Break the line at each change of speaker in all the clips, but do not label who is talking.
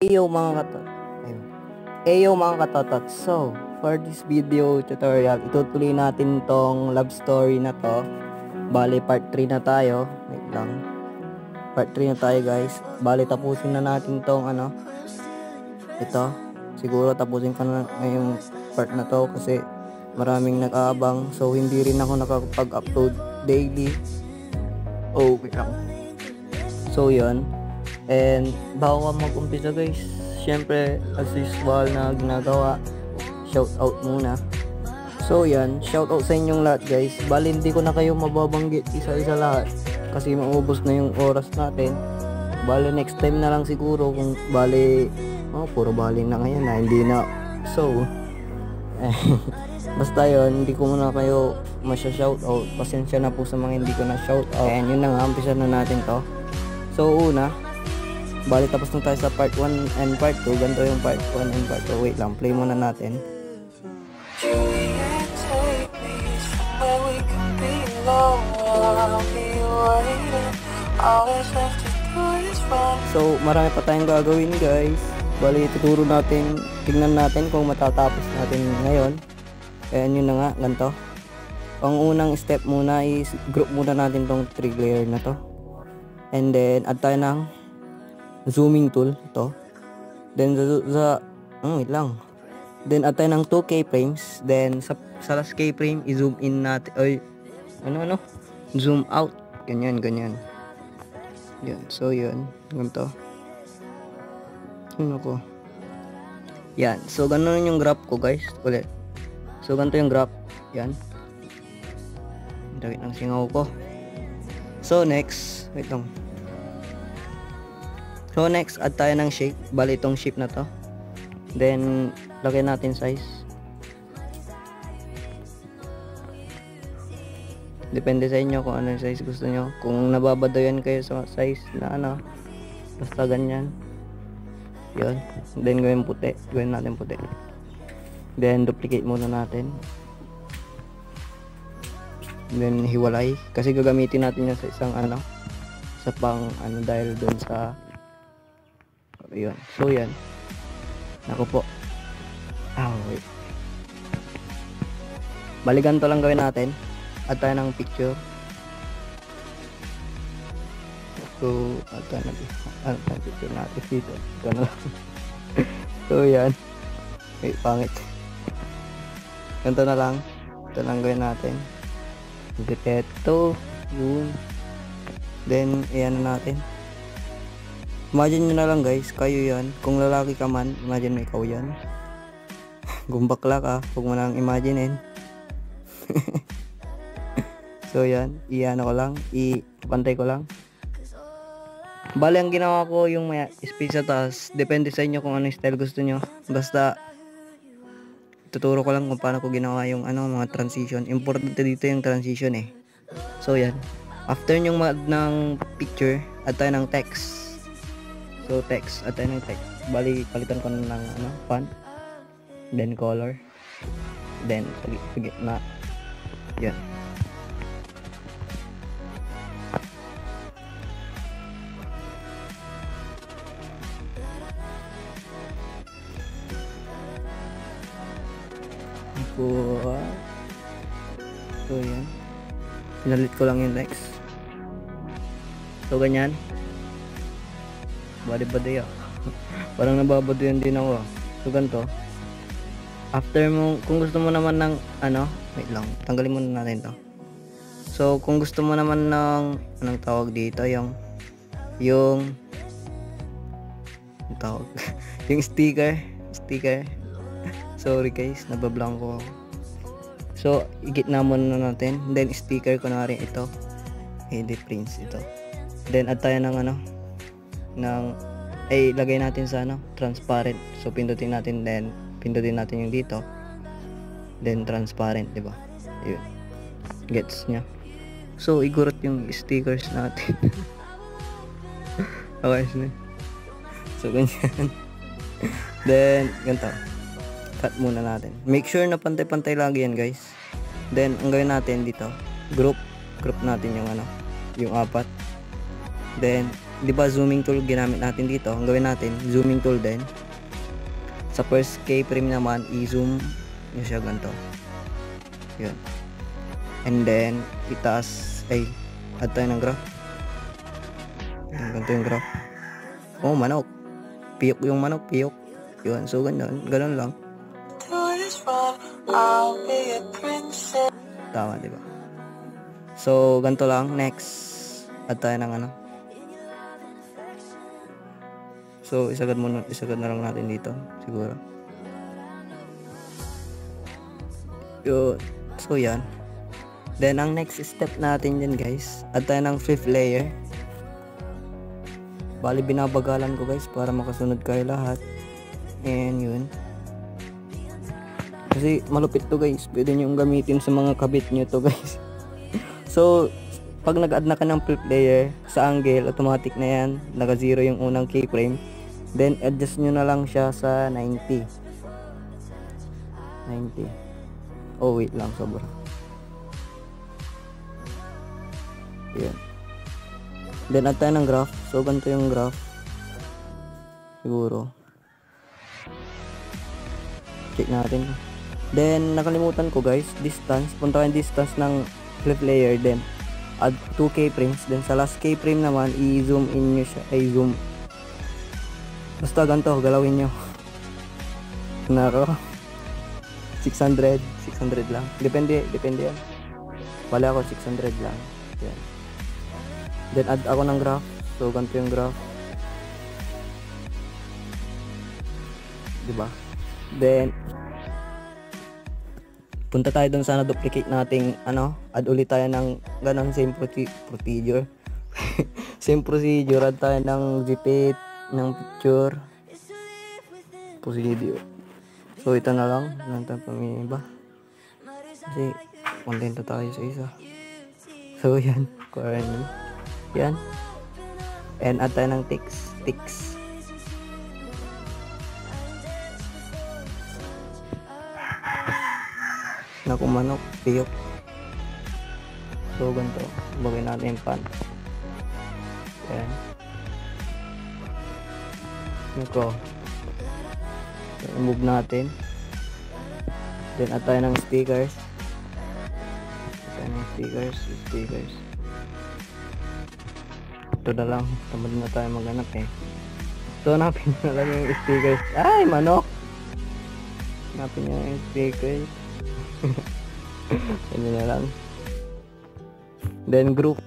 Ayo mga katotot. So, for this video tutorial, itutuloy natin tong love story na to. Bali, part 3 na tayo. Wait lang. Part 3 na tayo, guys. Bali, tapusin na natin tong ito. Siguro tapusin ko na ngayong part na to kasi maraming nag-aabang. So, hindi rin ako nakakapag-upload daily. Okay lang. So, yun. And bago ka mag-umpisa, guys, syempre as usual na ginagawa, shout out muna. So yan, shout out sa inyong lahat, guys. Bali hindi ko na kayo mababanggit isa-isa lahat kasi maubos na yung oras natin. Bali next time na lang siguro kung puro bali na ngayon na hindi na. So basta yun, hindi ko muna kayo masya-shout out. Pasensya na po sa mga hindi ko na shout out. And yun na nga, umpisa na natin to. So una, bali tapos na tayo sa part 1 and part 2. Ganito yung part 1 and part 2. Wait lang, play muna natin. So marami pa tayong gagawin, guys. Bali tuturo natin, tingnan natin kung matatapos natin ngayon. Ayan, yun na nga, ganito. Ang unang step muna is group muna natin tong 3 layer na to. And then add tayo ng zooming tool ito. Then wait lang. Then add tayo ng 2 keyframes. Then sa last keyframe i-zoom in natin zoom out. Ganyan. Yan. So yun, ganito. Ko. Yan. So ganun yung graph ko, guys. Ulit. So ganito yung graph. Yan. Dawit ng singaw ko. So next, wait lang. So next, add tayo ng shape. Bali itong shape na to. Then lagyan natin size. Depende sa inyo kung ano yung size gusto nyo. Kung nababadayan kayo sa size na basta ganyan. Yun. Then gawin puti. Gawin natin puti. Then duplicate muna natin. Then hiwalay. Kasi gagamitin natin yun sa isang sa pang dahil doon sa yun. So yan. Naku po. Wait. Bali ganito lang gawin natin. Add tayo ng picture. So add tayo ng picture natin dito. Ito na lang. So yan. Wait, pangit. Ganito na lang. Ito lang gawin natin. Ito. Yun. Then ayan na natin. Imagine nyo na lang, guys, kayo yan. Kung lalaki ka man, imagine mo ikaw yan. Kung bakla ka, huwag mo nang imaginein. So yan, ko lang, ipantay ko lang. Bali ang ginawa ko yung may space sa taas. Depende sa inyo kung ano style gusto nyo. Basta tuturo ko lang kung paano ko ginawa yung mga transition. Importante dito yung transition eh. So yan, after nyong mag ng picture, add tayo ng text. So text, at tayo ng text. Bali palitan ko ng font, then color, then sa gitna. Yan. So yan. Pinalit ko lang yung text. So ganyan. Badi-badi parang nababadayan din ako. So ganito, after mo, kung gusto mo naman ng wait lang, tanggalin muna natin to. So kung gusto mo naman ng anong tawag dito, yung tawag yung sticker. Sorry guys, nabablanko ako. So igitna muna natin, then sticker ko na rin ito, edit prints ito. Then add tayo ng lagay natin sa transparent. So pindutin natin, then pindutin natin yung dito, then transparent, di ba? Yun, gets nya. So igurot yung stickers natin. Okay na. So ganyan. Then ganito, cut muna natin. Make sure na pantay-pantay lagi yan, guys. Then ang gawin natin dito, group natin yung yung apat. Then, di ba zooming tool ginamit natin dito? Ang gawin natin, zooming tool din. Sa first keyframe naman, i-zoom nyo siya ganito. Yun. And then, itaas, add tayo ng graph. Ganito yung graph. Oh, manok. Piyok yung manok, piyok. Yun, so ganun lang. Tama, diba? So, ganito lang. Next, add tayo ng ano. So, isagad na lang natin dito, siguro. Yun. So, yan. Then, ang next step natin dyan, guys, add tayo ng fifth layer. Bali, binabagalan ko, guys, para makasunod kayo lahat. And, yun. Kasi, malupit to, guys. Pwede nyo gamitin sa mga kabit nyo to, guys. So, pag nag-add na ka ng fifth layer sa angle, automatic na yan. Naka-zero yung unang keyframe. Then, adjust nyo na lang siya sa 90. Oh, wait lang, sobra. Ayan. Then, add tayo ng graph. So, ganito yung graph. Siguro. Check natin. Then, nakalimutan ko, guys. Distance. Punta kayo distance ng flip layer. Then, add 2 keyframes. Then, sa last keyframe naman, i-zoom in nyo siya. Zoom. Basta ganito, galawin nyo. Nako. 600 lang. Depende yan. Wala ako 600 lang. Yan. Then add ako ng graph. So ganito yung graph. Diba? Then punta tayo dun sa na-duplicate nating add ulit tayo ng ganun same procedure. Same procedure, add tayo ng zipit ng picture procedure. So ito na lang nanta pamiba kasi kontento tayo sa isa. So yan, yan, and add tayo ng ticks. Naku, manok, piyok. So ganito, bagay natin yung pan. Yan. Nako. So, move natin. Then add tayo ng stickers. Ito na lang. Tamad na tayo maghanap eh. So hanapin na lang yung stickers. Ay, manok! Hanapin nyo yung stickers. Ganyan na lang. Then group.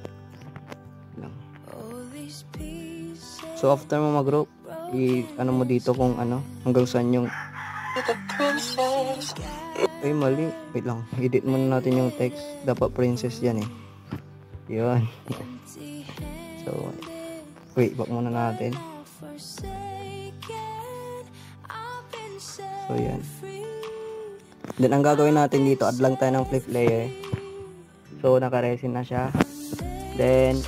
So after mo mag-group, ano mo dito kung hanggang saan yung mali, wait lang, edit muna natin yung text, dapat princess yan yun. So wait, back muna natin. So yan, then ang gagawin natin dito, add lang tayo ng flip layer. So naka-resin na siya. Then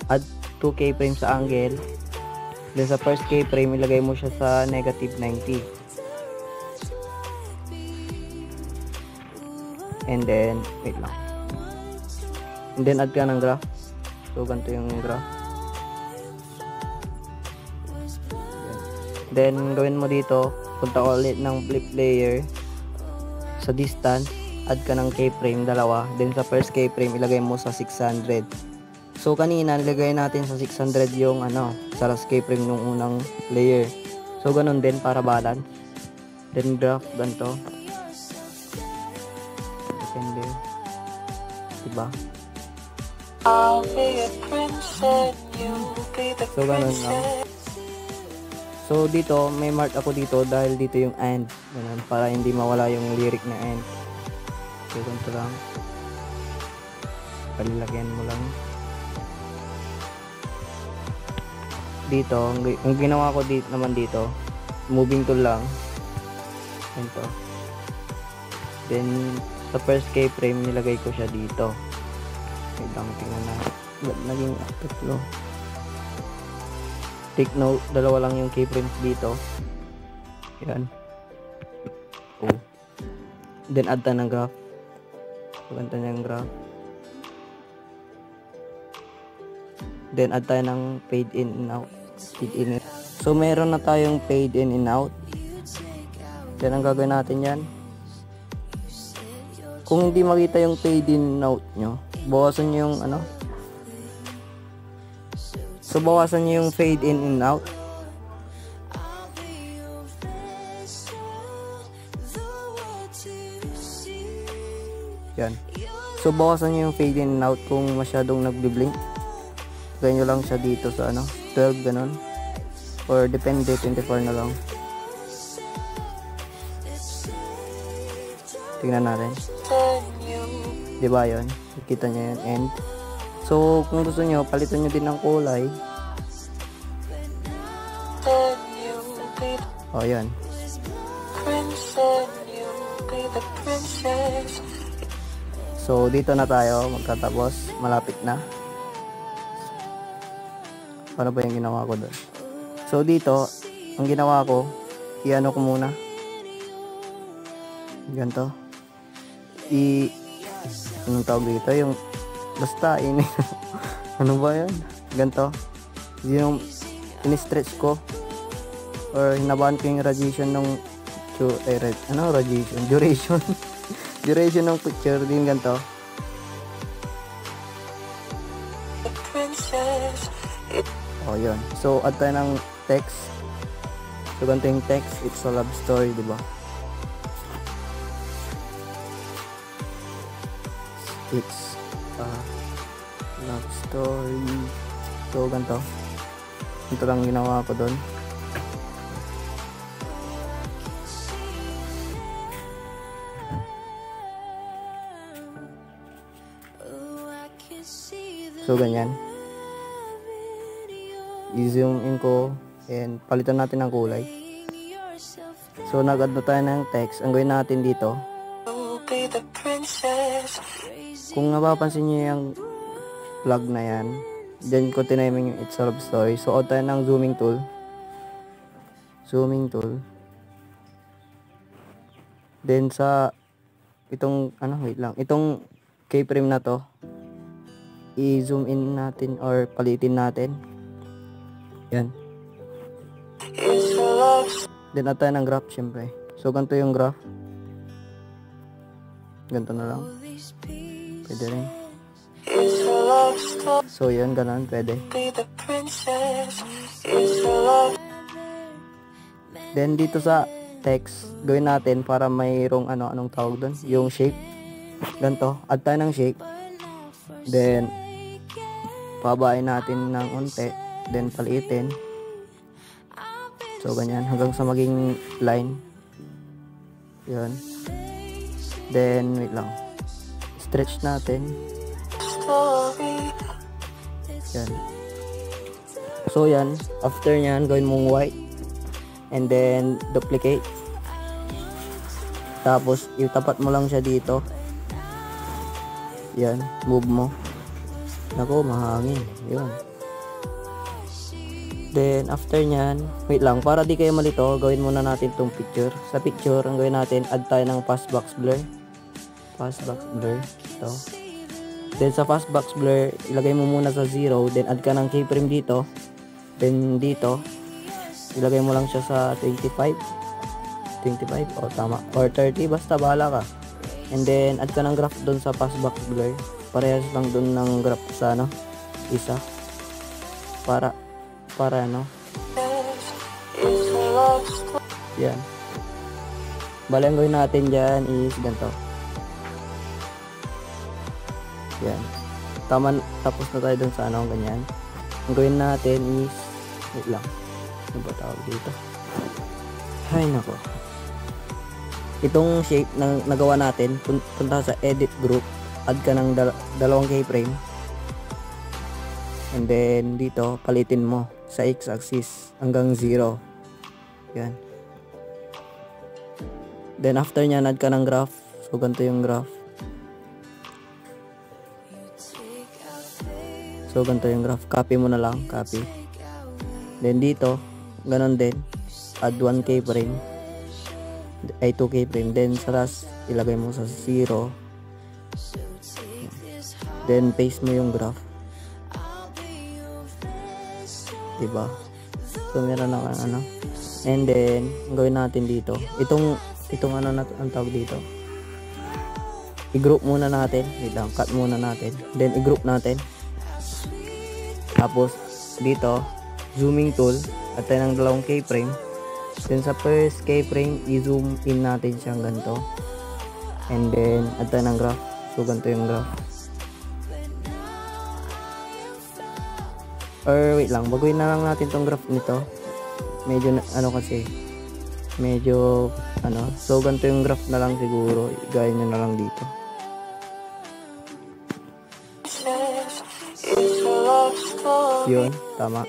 add 2 keyframes sa angle. Then sa first keyframe, ilagay mo siya sa negative 90. And then, wait lang. And then add ka ng graph. So ganito yung graph. Then gawin mo dito, punta ka ulit ng flip layer. Sa distance, add ka ng keyframe, dalawa. Then sa first keyframe, ilagay mo sa 600. So kanina nilagay natin sa 600 yung sa last keyframe ng unang layer. So ganun din para balance. Then graph ganito. Depende. Diba? So ganun lang. So dito may mark ako dito dahil dito yung and. Ganun, para hindi mawala yung lyric na and. So ganito lang. Palilagyan mo lang. Dito, ang ginawa ko dito naman dito, moving tool lang. Ito. Then, sa first keyframe, nilagay ko siya dito. Wait lang, tingnan na. Ba't naging tatlo? Take note, dalawa lang yung keyframes dito. Yan. Oh. Then, add tayo ng graph. Pagkanta niya yung graph. Then add tayo ng fade in and out. Fade in. So meron na tayong fade in and out. Then ang gagawin natin yan, kung hindi makita yung fade in and out nyo, bawasan nyo yung ano. So bawasan nyo yung fade in and out. Yan. So bawasan nyo yung fade in and out kung masyadong nagbi-blink. Ganyan nyo lang siya dito sa ano, 12 ganun. Or depende, 24 na lang. Tingnan natin. Diba yun? Kita nyo yun. And so kung gusto nyo, palitan nyo din ng kulay. O yan. So dito na tayo magkatapos, malapit na. Paano ba yung ginawa ko doon? So dito, ang ginawa ko, i-ano ko muna. Ganito. Anong tawag dito? Yung, basta, ano ba yan? Ganito. Yung, in-stretch ko. Or hinabaan ko yung radiation ng, radiation? Duration. Duration ng picture din ganito. Oh, yun. So, add tayo ng text. So, ganito yung text. It's a love story, diba? It's a love story. So, ganito. Ito lang ginawa ko doon. So, ganyan. I-zoom in ko and palitan natin ng kulay. So, nag-add na tayo ng text. Ang gawin natin dito, kung napapansin nyo yung flag na yan, dyan ko tinaming yung It's a Love Story. So, add tayo ng zooming tool. Zooming tool. Then, sa itong, wait lang. Itong keyframe na to, i-zoom in natin or palitin natin. Yan. Then add tayo ng graph syempre. So ganito yung graph. Ganito na lang. Pwede rin. So yan, ganun, pwede. Then dito sa text, gawin natin para mayroong anong tawag doon, yung shape. Ganito, add tayo ng shape. Then pabain natin ng unti, then palitin. So ganyan hanggang sa maging line. Yun. Then wait lang, stretch natin. Yan. So yan, after nyan gawin mong white and then duplicate. Tapos itapat mo lang siya dito. Yan, move mo. Nako, mahangin. Yun. Then, after nyan, wait lang, para di kayo malito, gawin muna natin itong picture. Sa picture, ang gawin natin, add tayo ng fastbox blur. Fastbox blur. Ito. Then, sa fastbox blur, ilagay mo muna sa 0. Then, add ka ng keyframe dito. Then, dito, ilagay mo lang siya sa 25. 25, o tama. Or 30, basta bahala ka. And then, add ka ng graph doon sa fastbox blur. Parehas lang doon ng graph sa isa. Para yan. Bali, ang gawin natin dyan is ganito. Yan. Tapos na tayo dun sa ganyan. Ang gawin natin is, wait lang. Ano ba tawag dito? Ay, nako. Itong shape na nagawa natin, punta sa edit group. Add ka ng dalawang keyframe. And then, dito, palitin mo sa x-axis hanggang 0. Yan. Then, after nyan, add ka ng graph. So, ganito yung graph. So, ganito yung graph. Copy mo na lang. Copy. Then, dito, ganon din. Add 1 keyframe. Ay, 2 keyframe. Then, sa last, ilagay mo sa 0. Then, paste mo yung graph. diba? So meron na ano. And then ang gawin natin dito, itong ano na ang tawag dito, i-group muna natin. Wait lang, cut muna natin, then i-group natin. Tapos dito zooming tool at tayo ng dalawang keyframe. Then sa first keyframe i-zoom in natin siyang ganito, and then at tayo ng graph. So ganito yung graph. Or wait lang, baguhin na lang natin tong graph nito. Medyo ano kasi, medyo ano, so ganito yung graph na lang siguro, gaya nyo na lang dito. Yun, tama.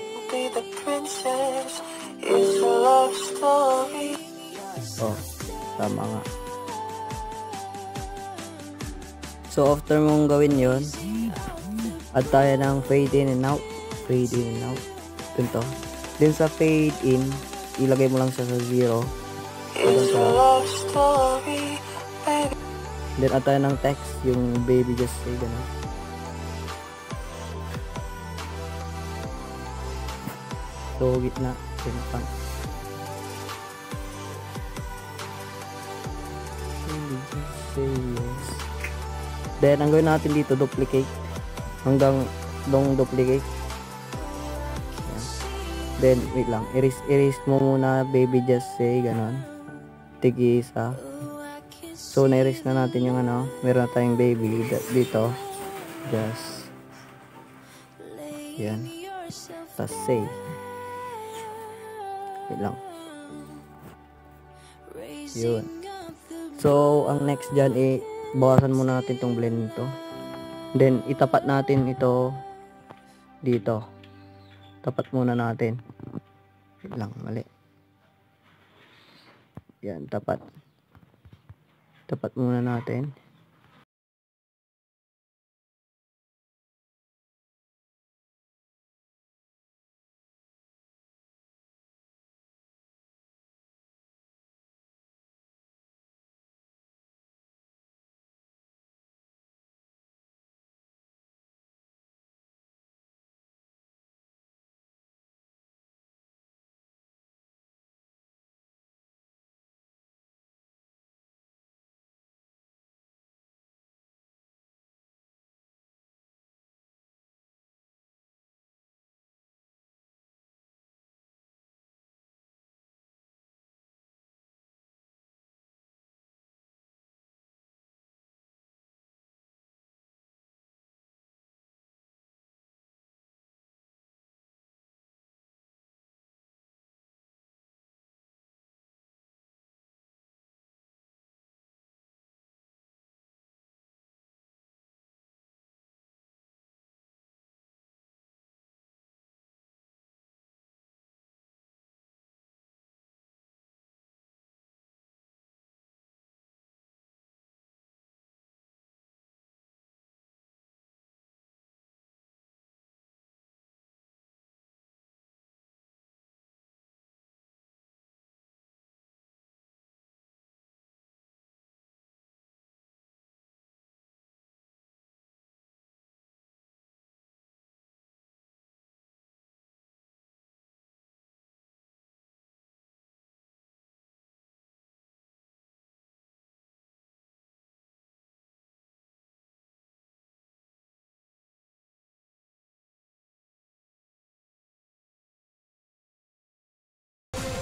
Oh, tama nga. So after mong gawin yun, add tayo ng fade in and out. Fade in and out. Ganito. Then sa fade in, ilagay mo lang siya sa 0. Then add tayo ng text, yung baby just say gano'n. So gitna, pang. Baby just say yes. Then ang gawin natin dito, duplicate. Hanggang long duplicate. Then wait lang, erase mo muna baby just say ganon, tig-isa. So na-erase na natin yung ano, meron na tayong baby dito, just yan, tas say. Wait lang, yun. So ang next dyan bawasan muna natin tong blend nito, then itapat natin ito dito. Tapat muna natin. Wait lang, mali. Yan, tapat. Tapat muna natin.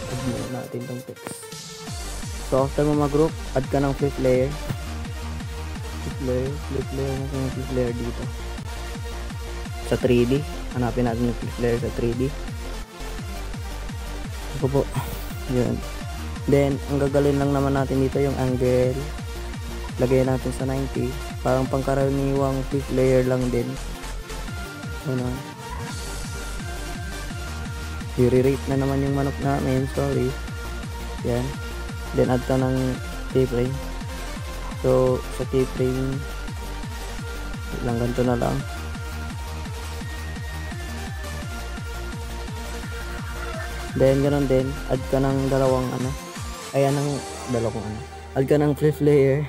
Add natin tong text. So after mo mag-group, add ka ng flip layer. Flip layer dito. Sa 3D, hanapin natin yung flip layer sa 3D. Ito po. Yun. Then, ang gagalin lang naman natin dito yung angle. Lagay natin sa 90. Parang pangkaraniwang flip layer lang din. Ano. I-rate na naman yung manok namin, sorry. Yan. Then add ka ng keyframe. So sa keyframe lang, ganito na lang. Then ganoon din, add ka ng dalawang ano, ayan ang dalawang ano, add ka ng flip layer.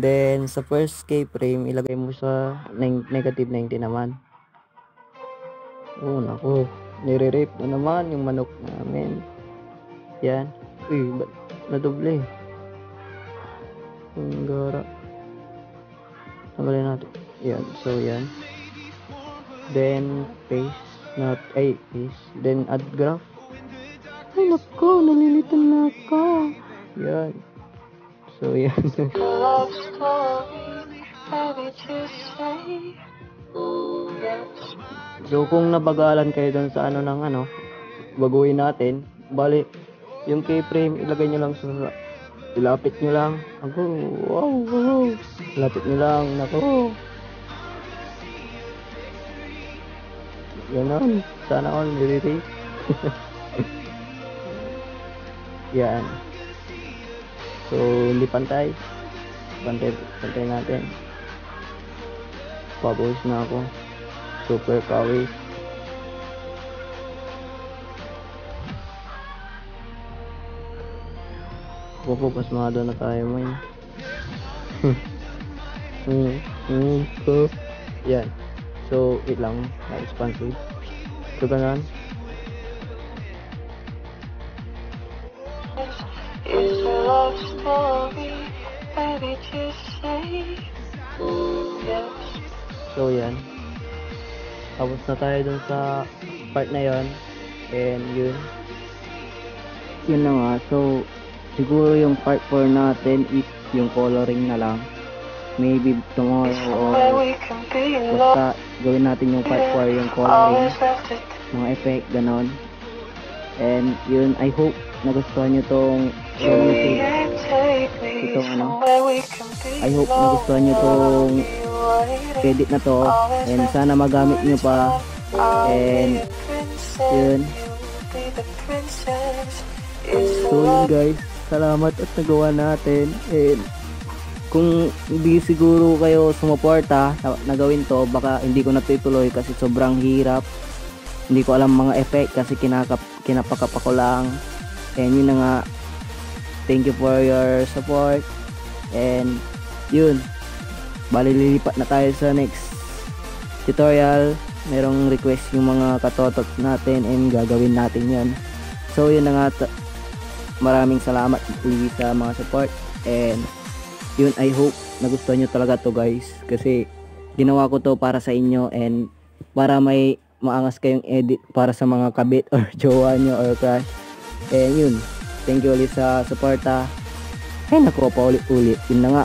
Then sa first keyframe ilagay mo sa negative 90 naman. Oh nako, Nire-rape na naman yung manok namin. Yan. Uy, ba't nadoble? Ang gara. Tanggalin natin. Yan. So, yan. Then, paste. Then, add graph. Ay, nako. Nalilitan na ako. Yan. So, yan. So, kung nabagalan kayo doon sa baguhin natin. Bali, yung keyframe, ilagay nyo lang ilapit nyo lang. Ako, wow. Ilapit nyo lang. Nako. Ganon. Sana all nilirate. Yan. So, hindi pantay. Pantay natin. Pabuhos na ako. Super kawis. Opo, pasmado na tayo mo yun. Yan. So, wait lang. Na-expansive. So, ganun. It's a love story, ready to say yes. So, yan. Tapos na tayo dun sa part na yon. And yun. Yun na nga. So, siguro yung part 4 natin is yung coloring na lang. Maybe tomorrow or basta gawin natin yung part 4 yung coloring, mga effect, ganon. And yun, I hope nagustuhan nyo tong I hope nagustuhan nyo tong edit na to, and sana magamit nyo pa. And yun. So yun guys, salamat at nagawa natin. And kung hindi siguro kayo sumuporta na gawin to, baka hindi ko natutuloy kasi sobrang hirap. Hindi ko alam mga effect kasi kinapakapa ko lang. And yun na nga, thank you for your support. And yun, bali lilipat na tayo sa next tutorial. Merong request yung mga katotot natin and gagawin natin yun. So yun na nga, maraming salamat ulit sa mga support. And yun, I hope nagustuhan nyo talaga to guys, kasi ginawa ko to para sa inyo and para may maangas kayong edit para sa mga kabit or jowa nyo or crush. And yun, thank you ulit sa suporta. Ay nako, paulit-ulit. Yun na nga,